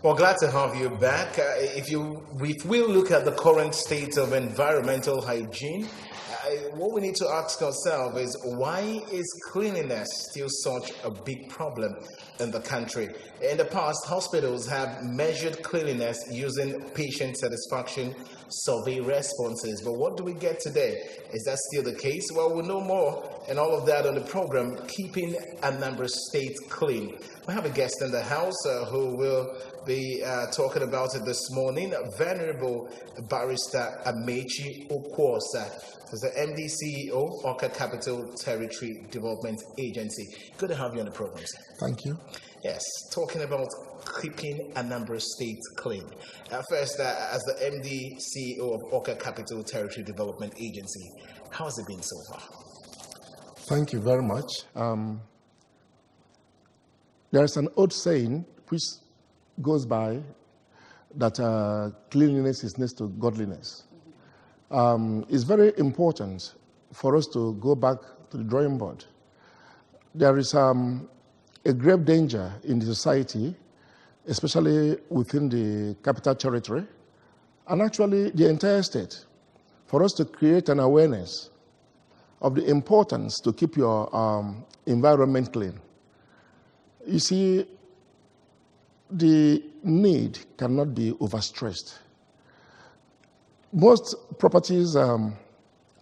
Well, glad to have you back. If we look at the current state of environmental hygiene, what we need to ask ourselves is why is cleanliness still such a big problem in the country? In the past, hospitals have measured cleanliness using patient satisfaction survey responses. But what do we get today? Is that still the case? Well, we'll know more and all of that on the program, Keeping Anambra State Clean. We have a guest in the house who will be talking about it this morning, Venerable Barrister Amechi Okwosa, who's the MD CEO, Awka Capital Territory Development Agency. Good to have you on the program, sir. Thank you. Yes, talking about keeping Anambra State clean. First, as the MD CEO of Awka Capital Territory Development Agency, how has it been so far? Thank you very much. There's an old saying which goes by that cleanliness is next to godliness. It's very important for us to go back to the drawing board. There is a grave danger in the society, especially within the capital territory, and actually the entire state, for us to create an awareness of the importance to keep your environment clean. You see, the need cannot be overstressed. Most properties are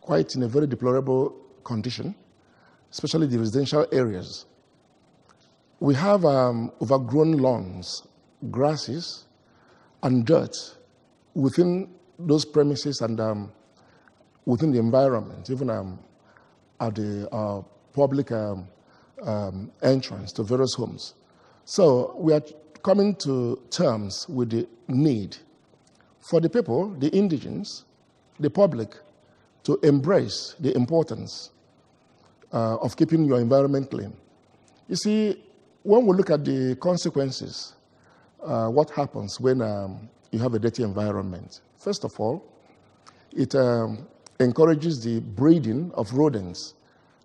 quite in a very deplorable condition, especially the residential areas. We have overgrown lawns, grasses, and dirt within those premises and within the environment, even at the public entrance to various homes. So we are coming to terms with the need for the people, the indigents, the public, to embrace the importance of keeping your environment clean. You see, when we look at the consequences, what happens when you have a dirty environment? First of all, it encourages the breeding of rodents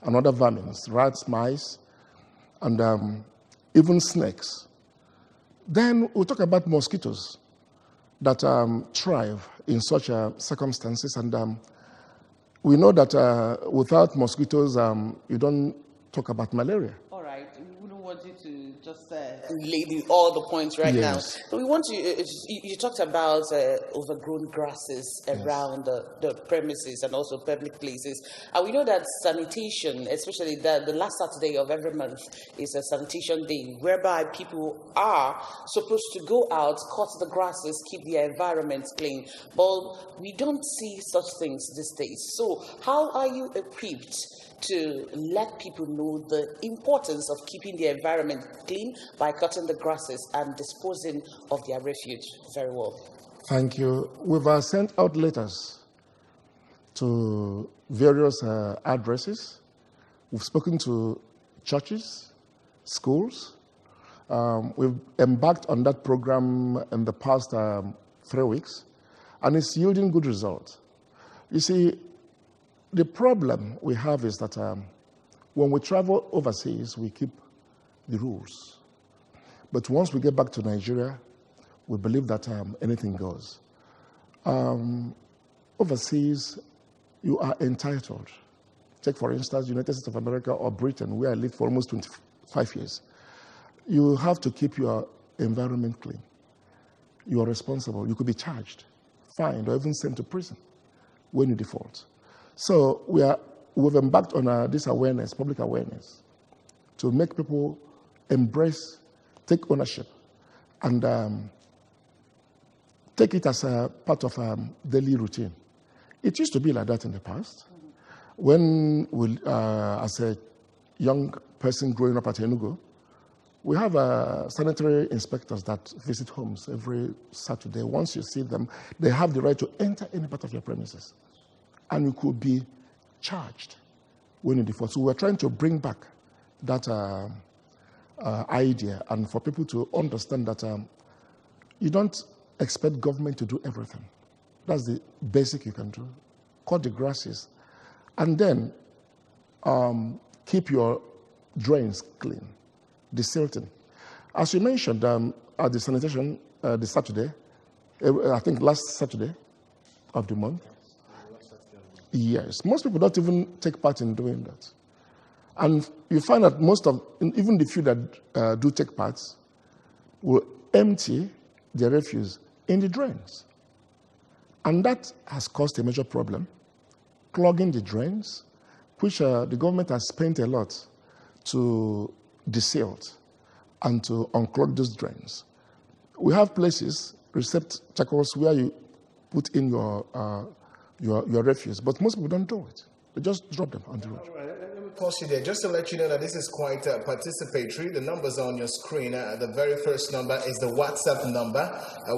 and other vermins, rats, mice, and even snakes. Then we'll talk about mosquitoes that thrive in such circumstances. And we know that without mosquitoes, you don't talk about malaria. All right. We wouldn't want you to just lay all the points right now. But we want you talked about overgrown grasses around the premises and also public places. And we know that sanitation, especially the last Saturday of every month, is a sanitation day, whereby people are supposed to go out, cut the grasses, keep the environment clean. But we don't see such things these days. So how are you equipped to let people know the importance of keeping the environment clean by cutting the grasses and disposing of their refuge very well? Thank you. We've sent out letters to various addresses. We've spoken to churches, schools. We've embarked on that program in the past 3 weeks, and it's yielding good results. You see, the problem we have is that when we travel overseas, we keep the rules. But once we get back to Nigeria, we believe that anything goes. Overseas, you are entitled. Take, for instance, United States of America or Britain, where I lived for almost 25 years. You have to keep your environment clean. You are responsible. You could be charged, fined, or even sent to prison when you default. So we've embarked on this awareness, public awareness, to make people embrace, take ownership, and take it as a part of daily routine. It used to be like that in the past. When as a young person growing up at Enugu, we have sanitary inspectors that visit homes every Saturday. Once you see them, they have the right to enter any part of your premises. And you could be charged when you default. So we're trying to bring back that idea and for people to understand that you don't expect government to do everything. That's the basic you can do. Cut the grasses. And then keep your drains clean, desilting. As you mentioned, at the sanitation the Saturday, I think last Saturday of the month. Yes, most people don't even take part in doing that. And you find that even the few that do take part, will empty their refuse in the drains. And that has caused a major problem, clogging the drains, which the government has spent a lot to desilt and to unclog those drains. We have places, receptacles, where you put in your refuse, but most people don't do it. They just drop them on the road. Pause you there just to let you know that this is quite participatory. The numbers are on your screen. The very first number is the WhatsApp number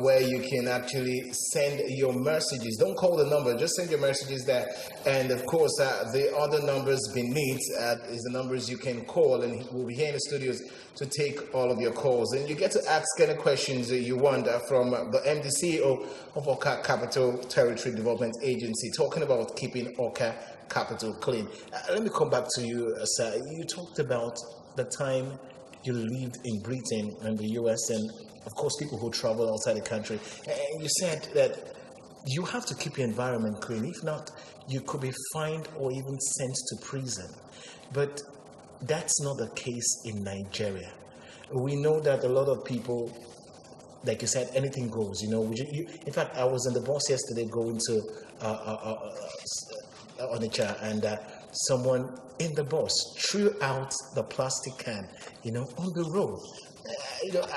where you can actually send your messages. Don't call the number, just send your messages there. And of course, the other numbers beneath is the numbers you can call, and we'll be here in the studios to take all of your calls. And you get to ask any questions you want from the MD CEO of Awka Capital Territory Development Agency, talking about keeping Awka capital clean. Let me come back to you, sir. You talked about the time you lived in Britain and the US, and of course people who travel outside the country, and you said that you have to keep your environment clean. If not, you could be fined or even sent to prison. But that's not the case in Nigeria. We know that a lot of people, like you said, anything goes. In fact, I was in the bus yesterday going to Onitsha, and someone in the bus threw out the plastic can, on the road.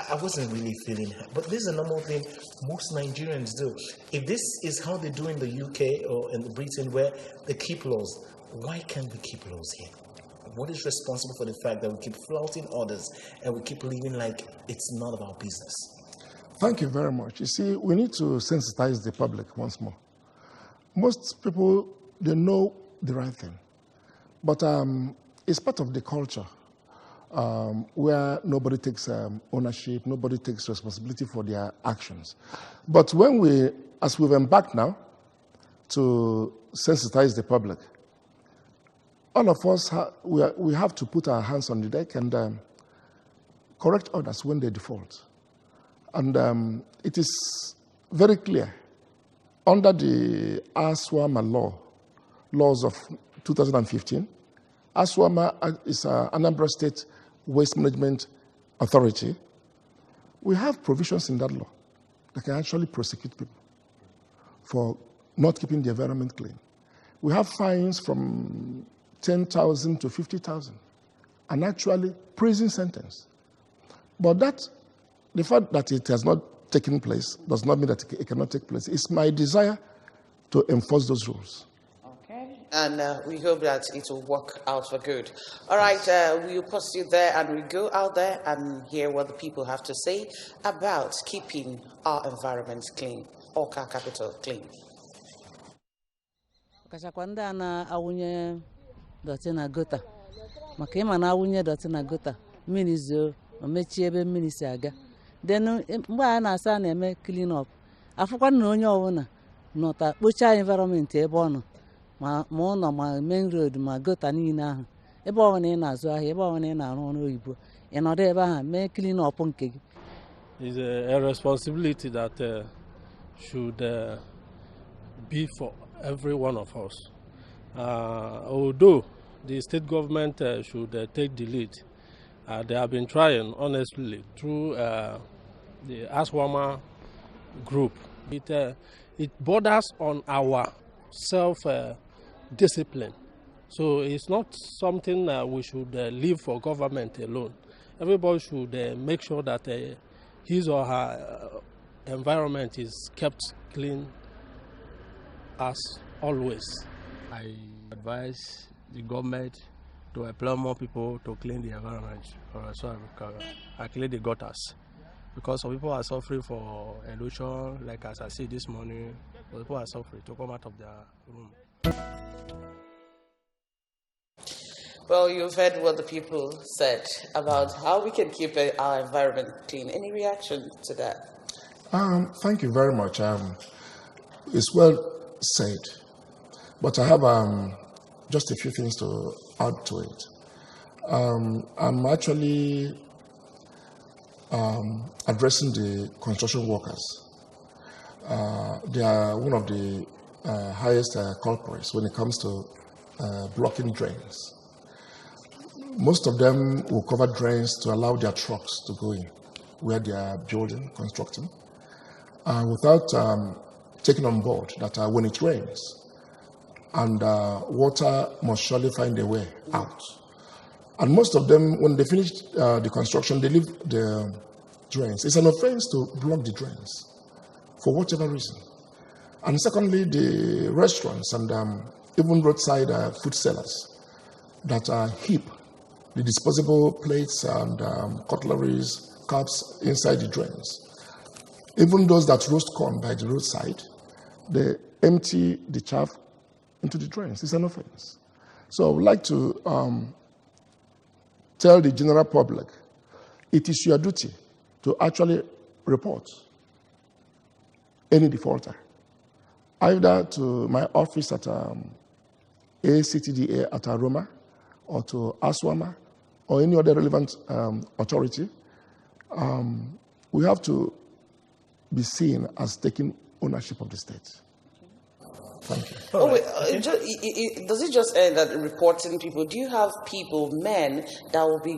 I wasn't really feeling it. But this is a normal thing most Nigerians do. If this is how they do in the UK or in Britain where they keep laws, why can't we keep laws here? What is responsible for the fact that we keep flouting orders and we keep living like it's none of our business? Thank you very much. You see, we need to sensitize the public once more. Most people, they know the right thing. But it's part of the culture where nobody takes ownership, nobody takes responsibility for their actions. But as we've embarked now to sensitize the public, all of us, we have to put our hands on the deck and correct others when they default. And it is very clear under the ASWAMA laws of 2015. ASWAMA is Anambra State Waste Management Authority. We have provisions in that law that can actually prosecute people for not keeping the environment clean. We have fines from 10,000 to 50,000, and actually prison sentence. But the fact that it has not taken place does not mean that it cannot take place. It's my desire to enforce those rules. Okay, and we hope that it will work out for good. All right, we'll pause you there and we go out there and hear what the people have to say about keeping our environment clean, Awka Capital clean. Dọtị na gota maka ịma na awụnye dọtị na gota mmiri zoo o mechie ebe mmiri si aga denu mgbe a na-asa na-eme clean up afụkwa na onye ọbụla nọta kpochaa environment ebe ọ nọ ma ụlọ ma main road ma gota niile ahụ ebe ọbụla ị na-azụ ahịa ebe ọbụla ị na-arụ ọrụ oyibo ị nọdụ ebe ahụ mee clean up nke gị. It's a responsibility that should be for every one of us. Although the state government should take the lead, they have been trying, honestly, through the ASWAMA group. It borders on our self-discipline. So it's not something we should leave for government alone. Everybody should make sure that his or her environment is kept clean as always. I advise the government to employ more people to clean the environment, so I clean the gutters. Because some people are suffering for erosion, like as I see this morning, people are suffering to come out of their room. Well, you've heard what the people said about how we can keep our environment clean. Any reaction to that? Thank you very much. It's well said. But I have just a few things to add to it. I'm actually addressing the construction workers. They are one of the highest culprits when it comes to blocking drains. Most of them will cover drains to allow their trucks to go in where they are building, constructing, without taking on board that when it rains and water must surely find a way out. And most of them, when they finish the construction, they leave the drains. It's an offense to block the drains for whatever reason. And secondly, the restaurants and even roadside food sellers that heap the disposable plates and cutleries, cups inside the drains. Even those that roast corn by the roadside, they empty the chaff into the drains. It's an offense. So I would like to tell the general public, it is your duty to actually report any defaulter, either to my office at ACTDA at Aroma, or to ASWAMA, or any other relevant authority. We have to be seen as taking ownership of the state. Thank you. Oh, wait, does it just end at reporting people? Do you have people, men, that will be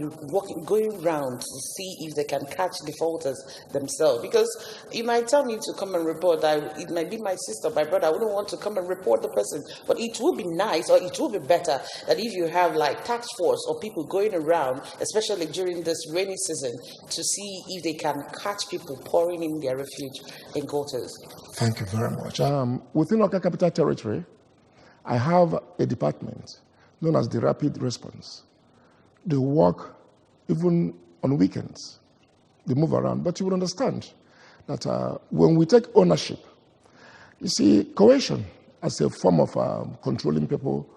going around to see if they can catch defaulters themselves? Because you might tell me to come and report. It might be my sister, my brother. I wouldn't want to come and report the person. But it will be nice, or it will be better, that if you have like task force or people going around, especially during this rainy season, to see if they can catch people pouring in their refuge in gutters. Thank you very much. Within Awka Capital Territory, I have a department known as the Rapid Response. They work even on weekends. They move around. But you will understand that when we take ownership, you see, coercion as a form of controlling people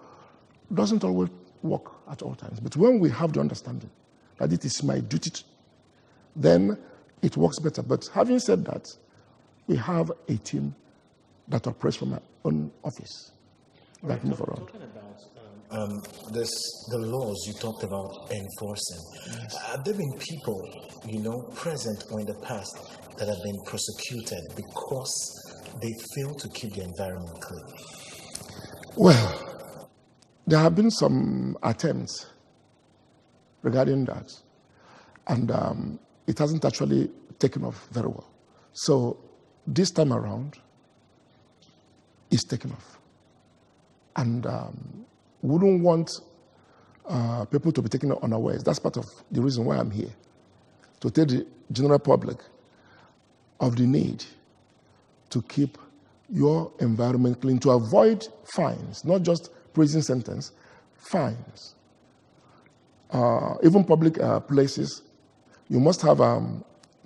doesn't always work at all times. But when we have the understanding that it is my duty, then it works better. But having said that, we have a team that operates from our own office that move around. Talking about the laws you talked about enforcing, yes. Have there been people, present or in the past that have been prosecuted because they fail to keep the environment clean? Well, there have been some attempts regarding that, and it hasn't actually taken off very well. So this time around, it's taken off. And wouldn't want people to be taken unawares. That's part of the reason why I'm here, to tell the general public of the need to keep your environment clean, to avoid fines, not just prison sentence, fines. Even public places, you must have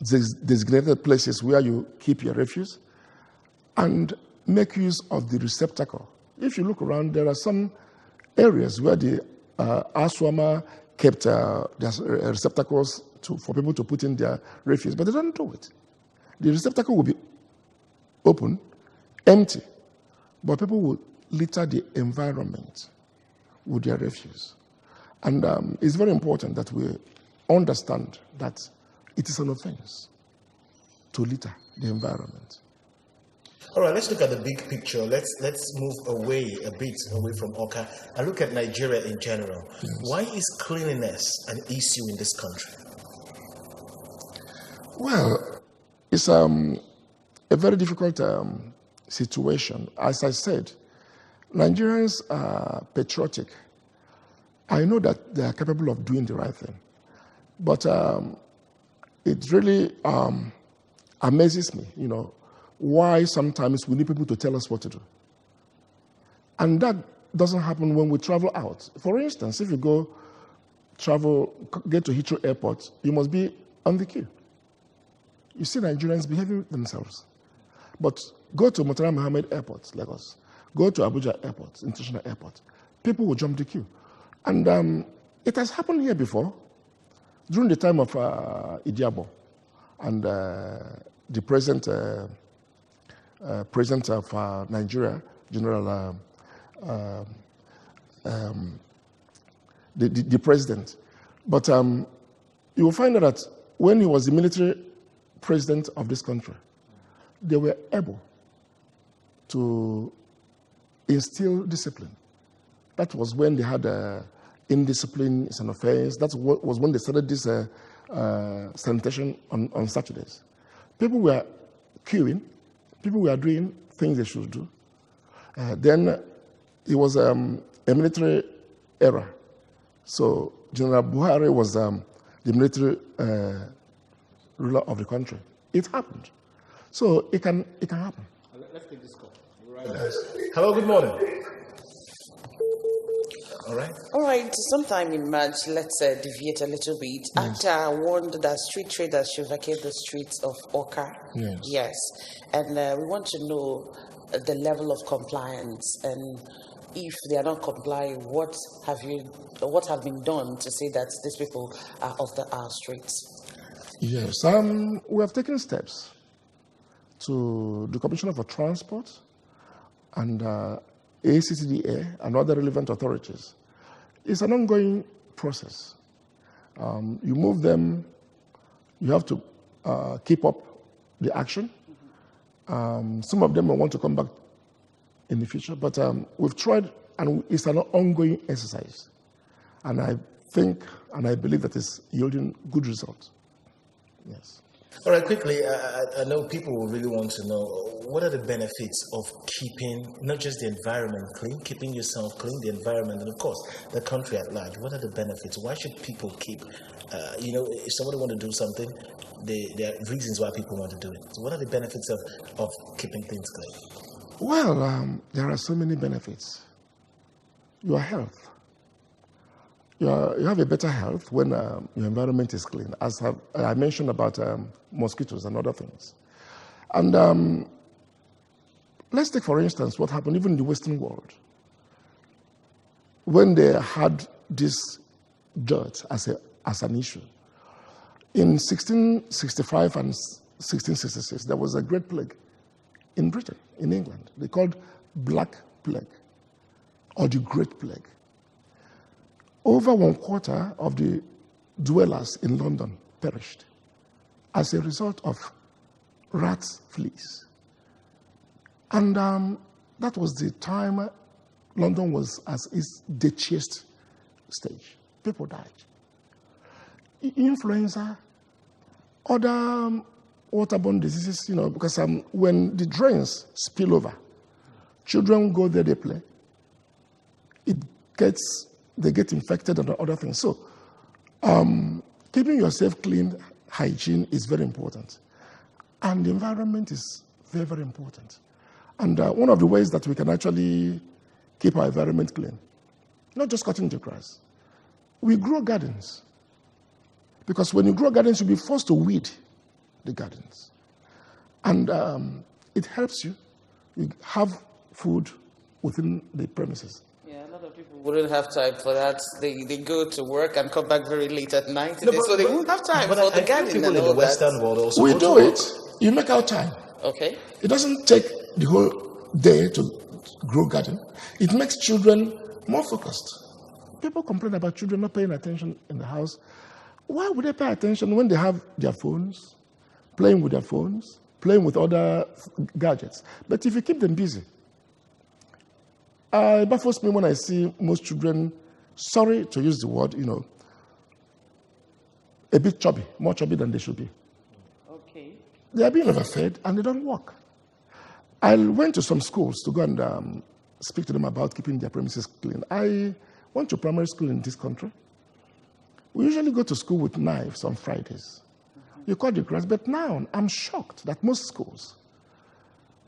designated places where you keep your refuse and make use of the receptacle. If you look around, there are some areas where the ASWAMA kept their receptacles for people to put in their refuse, but they don't do it. The receptacle will be open, empty, but people will litter the environment with their refuse. And it's very important that we understand that it is an offense to litter the environment. All right, let's look at the big picture. Let's move a bit away from Awka and look at Nigeria in general. Yes. Why is cleanliness an issue in this country? Well, it's a very difficult situation. As I said, Nigerians are patriotic. I know that they are capable of doing the right thing. But it really amazes me, why sometimes we need people to tell us what to do. And that doesn't happen when we travel out. For instance, if you get to Heathrow Airport, you must be on the queue. You see Nigerians behaving themselves. But go to Murtala Mohammed Airport, Lagos. Go to Abuja Airport, International Airport. People will jump the queue. And it has happened here before, during the time of Idiabo and the present president of Nigeria, General, the president. But you will find out that when he was the military president of this country, they were able to instill discipline. That was when they had indiscipline is an offense. That was when they started this sanitation on Saturdays. People were queuing. People were doing things they should do. Then it was a military era. So General Buhari was the military ruler of the country. It happened. So it can happen. Let's take this call. Hello, good morning. All right. Sometime in March, let's deviate a little bit. Yes. After warned that street traders should vacate the streets of Awka. Yes. And we want to know the level of compliance, and if they are not complying, what have been done to say that these people are off our streets? Yes. We have taken steps to the Commissioner for Transport and ACCDA and other relevant authorities. It's an ongoing process. You move them, you have to keep up the action. Some of them will want to come back in the future, but we've tried, and it's an ongoing exercise. And I think and I believe that it's yielding good results. Yes. All right, quickly, I know people will really want to know, what are the benefits of keeping not just the environment clean, keeping yourself clean, the environment, and of course, the country at large? What are the benefits? Why should people keep, if somebody want to do something, there are reasons why people want to do it. So what are the benefits of keeping things clean? Well, there are so many benefits. Your health. You have a better health when your environment is clean, as I mentioned about mosquitoes and other things. And let's take, for instance, what happened even in the Western world. When they had this dirt as an issue. In 1665 and 1666, there was a great plague in Britain, in England. They called Black Plague, or the Great Plague. Over 1/4 of the dwellers in London perished as a result of rats, fleas. And that was the time London was at its dirtiest stage. People died. Influenza, other waterborne diseases, because when the drains spill over, children go there, they play. They get infected and other things. So, keeping yourself clean, hygiene is very important. And the environment is very, very important. And one of the ways that we can actually keep our environment clean, not just cutting the grass, we grow gardens. Because when you grow gardens, you'll be forced to weed the gardens. And it helps you. You have food within the premises. Yeah, a lot of people wouldn't have time for that. They go to work and come back very late at night. So they won't have time for the garden and all in the Western world also. We do it. You make out time. Okay. It doesn't take the whole day to grow garden. It makes children more focused. People complain about children not paying attention in the house. Why would they pay attention when they have their phones, playing with their phones, playing with other gadgets? But if you keep them busy, it baffles me when I see most children, sorry to use the word, a bit chubby, more chubby than they should be. Okay. They are being overfed and they don't work. I went to some schools to go and speak to them about keeping their premises clean. I went to primary school in this country. We usually go to school with knives on Fridays. You cut the grass, but now I'm shocked that most schools,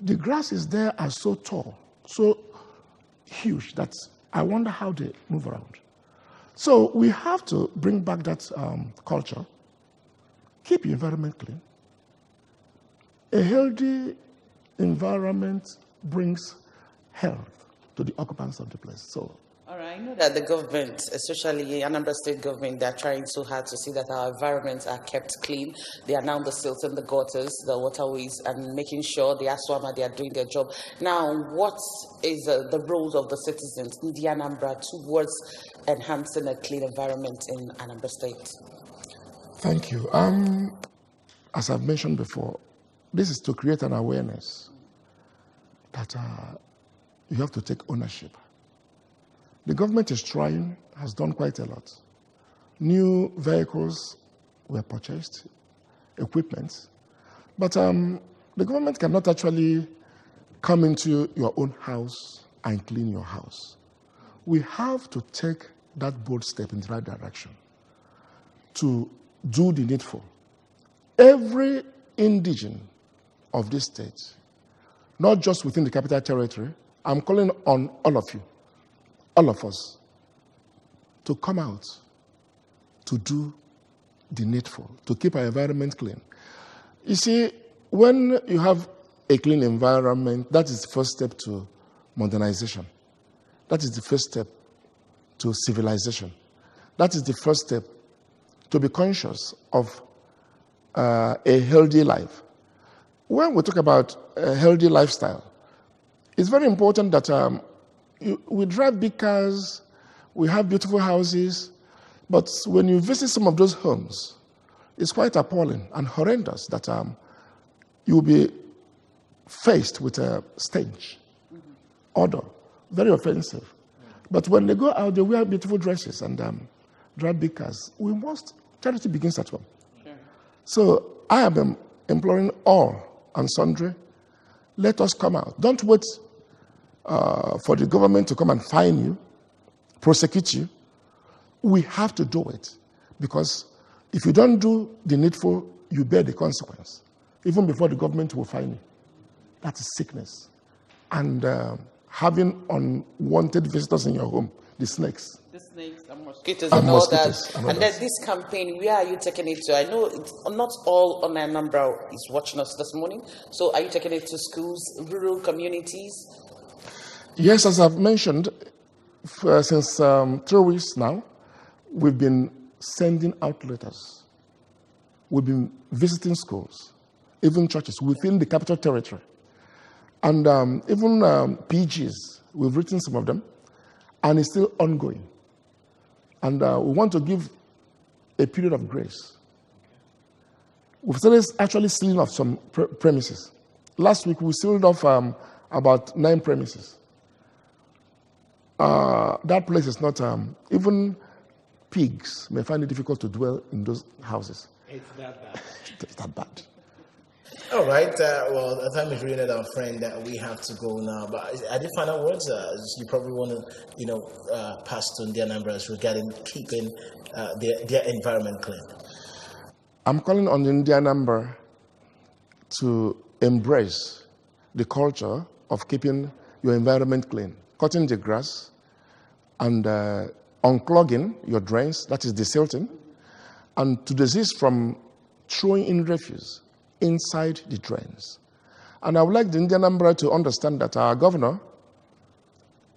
the grasses there are so tall, so huge that I wonder how they move around. So we have to bring back that culture, keep the environment clean. A healthy environment brings health to the occupants of the place. So. All right, I know that the government, especially Anambra State government, they're trying so hard to see that our environments are kept clean. They are now the silts and the gutters, the waterways, and making sure the ASWAMA, they are doing their job. Now, what is the role of the citizens in the Anambra towards enhancing a clean environment in Anambra State? Thank you. As I've mentioned before, this is to create an awareness that you have to take ownership. The government is trying, has done quite a lot. New vehicles were purchased, equipment, but the government cannot actually come into your own house and clean your house. We have to take that bold step in the right direction to do the needful. Every indigene of this state, not just within the Capital Territory, I'm calling on all of you, all of us, to come out to do the needful, to keep our environment clean. You see, when you have a clean environment, that is the first step to modernization. That is the first step to civilization. That is the first step to be conscious of a healthy life. When we talk about a healthy lifestyle, it's very important that we drive big cars, we have beautiful houses, but when you visit some of those homes, it's quite appalling and horrendous that you'll be faced with a stench, odor, very offensive. But when they go out, they wear beautiful dresses and drive big cars. Charity begins at home. Sure. So I am imploring all and sundry, let us come out. Don't wait for the government to come and fine you, prosecute you. We have to do it, because if you don't do the needful, you bear the consequence, even before the government will fine you. That is sickness. And having unwanted visitors in your home, the snakes. The snakes and mosquitoes and all that. And then this campaign, where are you taking it to? I know not all on Anambra is watching us this morning. So are you taking it to schools, rural communities? Yes, as I've mentioned, since 3 weeks now, we've been sending out letters. We've been visiting schools, even churches within the Capital Territory. And even PGs, we've written some of them, and it's still ongoing. And we want to give a period of grace. We've started actually sealing off some premises. Last week, we sealed off about 9 premises. That place is not, even pigs may find it difficult to dwell in those houses. It's that bad. It's that bad. All right. Well, the time is really not our friend. We have to go now. But are there final words you probably want to, pass to the Anambras regarding keeping their environment clean? I'm calling on the Anambra to embrace the culture of keeping your environment clean, cutting the grass, and unclogging your drains, that is desilting, and to desist from throwing in refuse inside the drains. And I would like the Anambra to understand that our governor,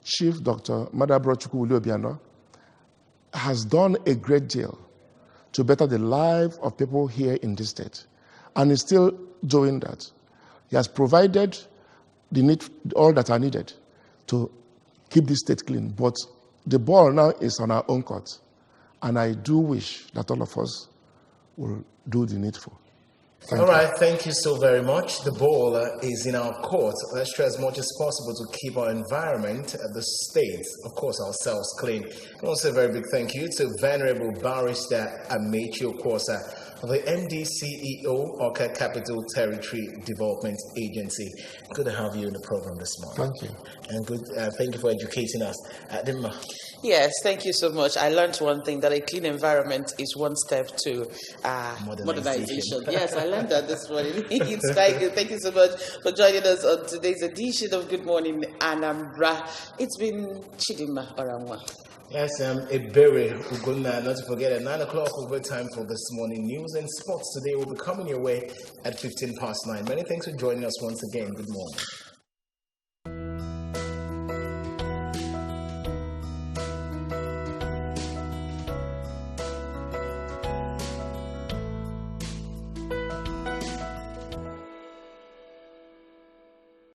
Chief Dr. Madabro Chukwuobiano, has done a great deal to better the life of people here in this state, and is still doing that. He has provided all that are needed to keep this state clean, but the ball now is on our own court, and I do wish that all of us will do the needful. All right, thank you so very much. The ball is in our court. Let's try as much as possible to keep our environment, the state, of course, ourselves clean. I want to say a very big thank you to Venerable Barrister Amechi Okosa, the MD CEO, Awka Capital Territory Development Agency. Good to have you in the program this morning. Thank you. And good, thank you for educating us. Dimma. Yes, thank you so much. I learned one thing, that a clean environment is one step to modernization. Yes, I learned that this morning. It's quite good. Thank you so much for joining us on today's edition of Good Morning Anambra. It's been Chidima Oramwa. Yes, Ebere Ugonna, not to forget at 9 o'clock over time for this morning news and sports today will be coming your way at 9:15. Many thanks for joining us once again. Good morning.